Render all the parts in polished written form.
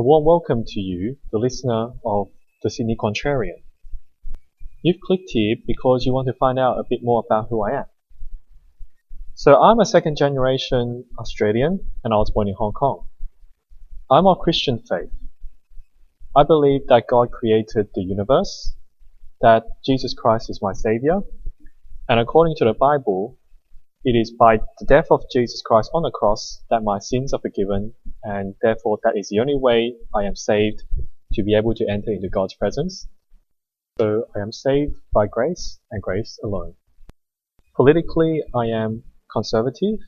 warm welcome to you, the listener of the Sydney Contrarian. You've clicked here because you want to find out a bit more about who I am. So I'm a second generation Australian and I was born in Hong Kong. I'm of Christian faith. I believe that God created the universe, that Jesus Christ is my Savior, and according to the Bible, it is by the death of Jesus Christ on the cross that my sins are forgiven, and therefore that is the only way I am saved to be able to enter into God's presence. So I am saved by grace and grace alone. Politically, I am conservative,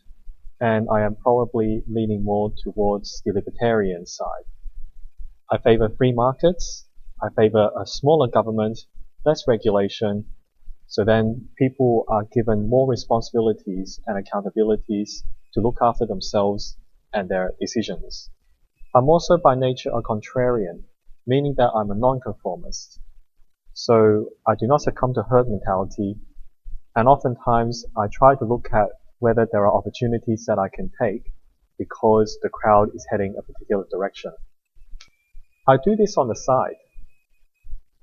and I am probably leaning more towards the libertarian side. I favor free markets, I favor a smaller government, less regulation, so then people are given more responsibilities and accountabilities to look after themselves and their decisions. I'm also by nature a contrarian, meaning that I'm a nonconformist. So I do not succumb to herd mentality, and oftentimes I try to look at whether there are opportunities that I can take because the crowd is heading a particular direction. I do this on the side.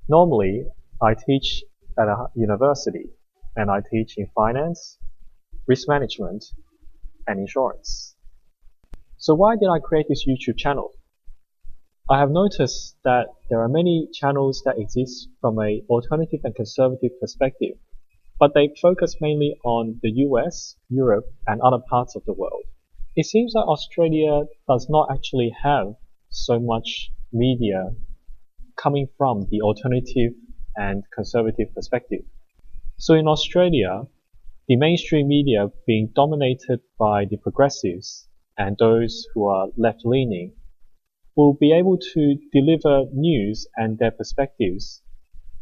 Normally, I teach at a university, and I teach in finance, risk management, and insurance. So why did I create this YouTube channel? I have noticed that there are many channels that exist from an alternative and conservative perspective, but they focus mainly on the US, Europe, and other parts of the world. It seems that Australia does not actually have so much media coming from the alternative and conservative perspective. So in Australia, the mainstream media being dominated by the progressives and those who are left-leaning will be able to deliver news and their perspectives,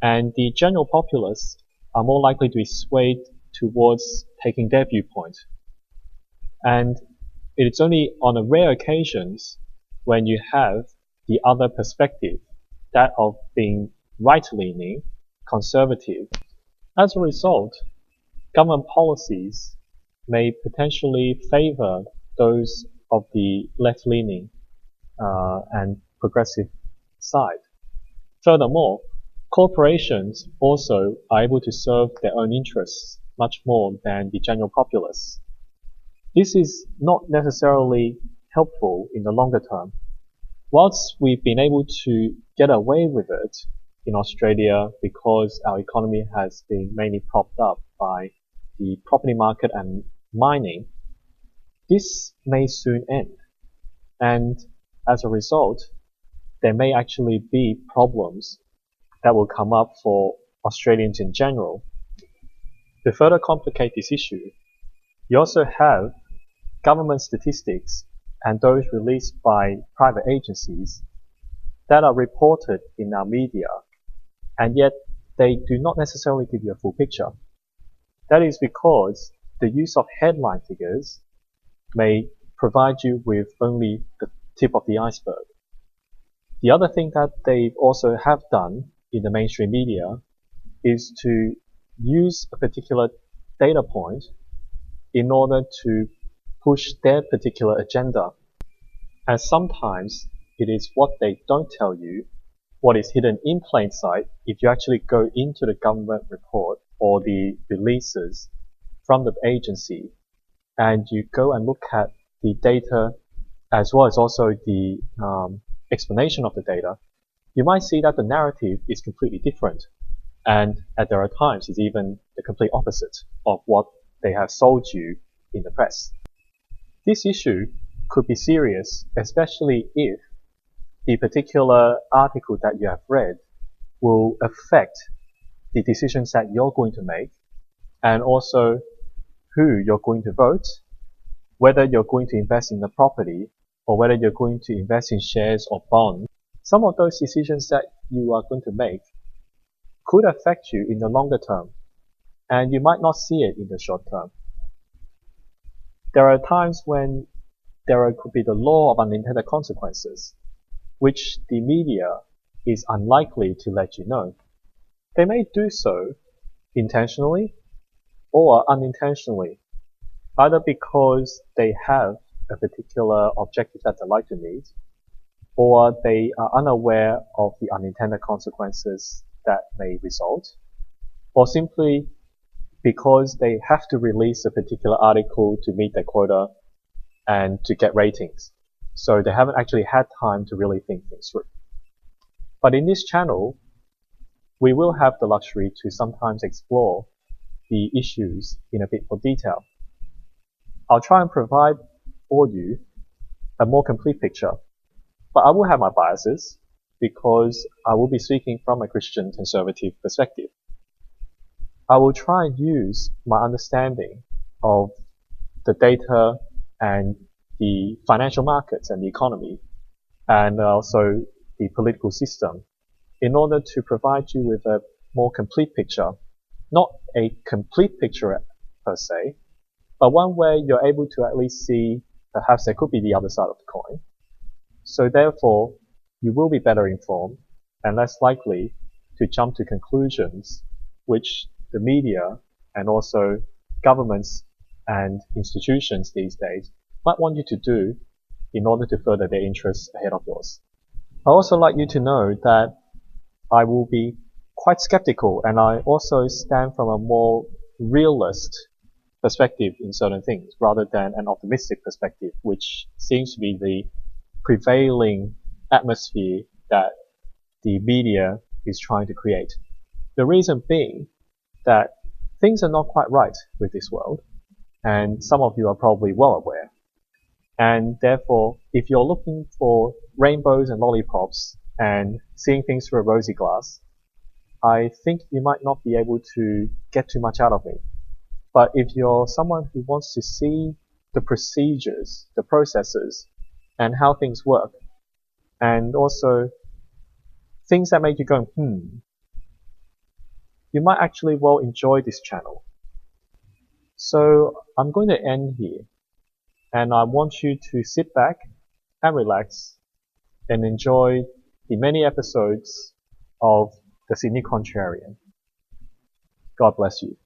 and the general populace are more likely to be swayed towards taking their viewpoint. And it is only on a rare occasions when you have the other perspective, that of being right-leaning, conservative. As a result, government policies may potentially favor those of the left-leaning and progressive side. Furthermore, corporations also are able to serve their own interests much more than the general populace. This is not necessarily helpful in the longer term. Whilst we've been able to get away with it in Australia because our economy has been mainly propped up by the property market and mining, this may soon end. And as a result, there may actually be problems that will come up for Australians in general. To further complicate this issue, you also have government statistics and those released by private agencies that are reported in our media, and yet they do not necessarily give you a full picture. That is because the use of headline figures may provide you with only the tip of the iceberg. The other thing that they also have done in the mainstream media is to use a particular data point in order to push their particular agenda. And sometimes it is what they don't tell you, what is hidden in plain sight, if you actually go into the government report or the releases from the agency and you go and look at the data as well as also the explanation of the data, you might see that the narrative is completely different, and that there are times it's even the complete opposite of what they have sold you in the press. This issue could be serious, especially if the particular article that you have read will affect the decisions that you're going to make, and also who you're going to vote, whether you're going to invest in the property, or whether you're going to invest in shares or bonds. Some of those decisions that you are going to make could affect you in the longer term, and you might not see it in the short term. There are times when there could be the law of unintended consequences, which the media is unlikely to let you know. They may do so intentionally or unintentionally, either because they have a particular objective that they like to meet, or they are unaware of the unintended consequences that may result, or simply because they have to release a particular article to meet their quota and to get ratings. So they haven't actually had time to really think things through. But in this channel, we will have the luxury to sometimes explore the issues in a bit more detail. I'll try and provide for you a more complete picture, but I will have my biases because I will be speaking from a Christian conservative perspective. I will try and use my understanding of the data and the financial markets and the economy, and also the political system, in order to provide you with a more complete picture. Not a complete picture per se, but one where you're able to at least see perhaps there could be the other side of the coin. So therefore, you will be better informed and less likely to jump to conclusions which the media and also governments and institutions these days might want you to do in order to further their interests ahead of yours. I also like you to know that I will be quite skeptical, and I also stand from a more realist perspective in certain things rather than an optimistic perspective, which seems to be the prevailing atmosphere that the media is trying to create. The reason being that things are not quite right with this world, and some of you are probably well aware. And therefore, if you're looking for rainbows and lollipops and seeing things through a rosy glass, I think you might not be able to get too much out of me. But if you're someone who wants to see the procedures, the processes, and how things work, and also things that make you go, you might actually well enjoy this channel. So I'm going to end here, and I want you to sit back and relax and enjoy the many episodes of the Sydney Contrarian. God bless you.